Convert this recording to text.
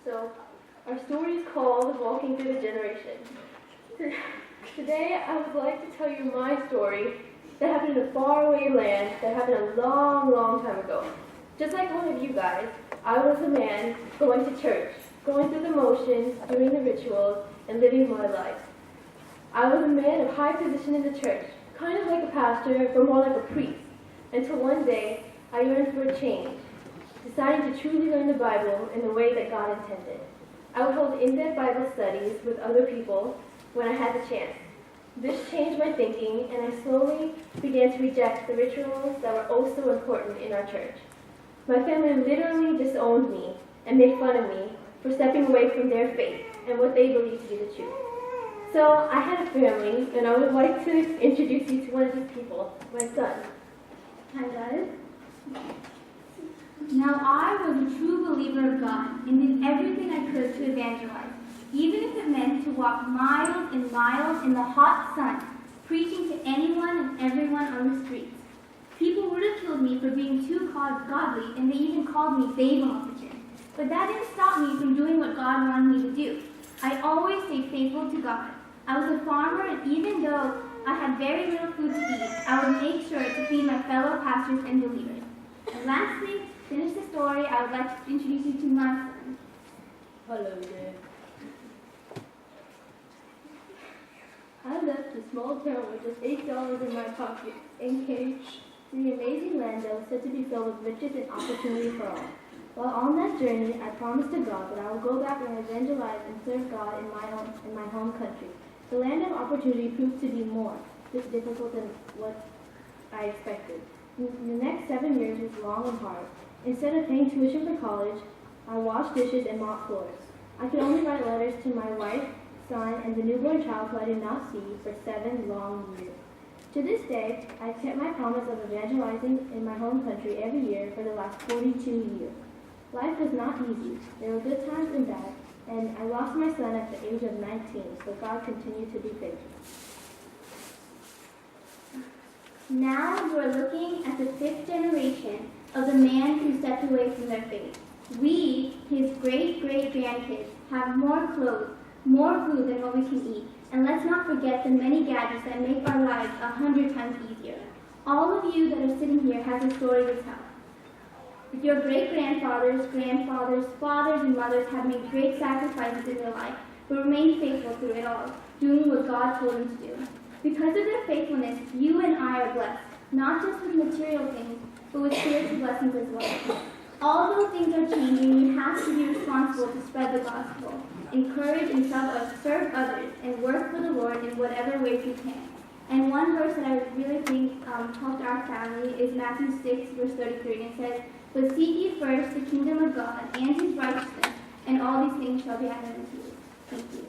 So, our story is called Walking Through the Generations. Today, I would like to tell you my story that happened in a faraway land that happened a long, long time ago. Just like one of you guys, I was a man going to church, going through the motions, doing the rituals, and living my life. I was a man of high position in the church, kind of like a pastor, but more like a priest, until one day I yearned for a change, deciding to truly learn the Bible in the way that God intended. I would hold in-depth Bible studies with other people when I had the chance. This changed my thinking, and I slowly began to reject the rituals that were oh so important in our church. My family literally disowned me and made fun of me for stepping away from their faith and what they believed to be the truth. So I had a family, and I would like to introduce you to one of these people, my son. Hi guys. Now I was a true believer of God and did everything I could to evangelize, even if it meant to walk miles and miles in the hot sun, preaching to anyone and everyone on the streets. People ridiculed me for being too godly, and they even called me Babylon. But that didn't stop me from doing what God wanted me to do. I always stayed faithful to God. I was a farmer, and even though I had very little food to eat, I would make sure to feed my fellow pastors and believers. And lastly, to finish the story, I would like to introduce you to my son. Hello there. I left a small town with just $8 in my pocket and came to the amazing land that was said to be filled with riches and opportunity for all. While on that journey, I promised to God that I would go back and evangelize and serve God in my home country. The land of opportunity proved to be more difficult than what I expected. The next 7 years was long and hard. Instead of paying tuition for college, I washed dishes and mopped floors. I could only write letters to my wife, son, and the newborn child who I did not see for 7 long years. To this day, I have kept my promise of evangelizing in my home country every year for the last 42 years. Life was not easy. There were good times and bad, and I lost my son at the age of 19, but God continued to be faithful. Now you are looking at the 5th generation of the man who stepped away from their faith. We, his great-great-grandkids, have more clothes, more food than what we can eat, and let's not forget the many gadgets that make our lives 100 times easier. All of you that are sitting here have a story to tell. Your great-grandfathers, grandfathers, fathers, and mothers have made great sacrifices in their life, but remained faithful through it all, doing what God told them to do. Because of their faithfulness, you and I are blessed, not just with material things, but with spiritual blessings as well. Although things are changing, we have to be responsible to spread the gospel, encourage and serve others, and work for the Lord in whatever ways we can. And one verse that I really think helped our family is Matthew 6, verse 33, and it says, "But seek ye first the kingdom of God and his righteousness, and all these things shall be added unto you." Thank you.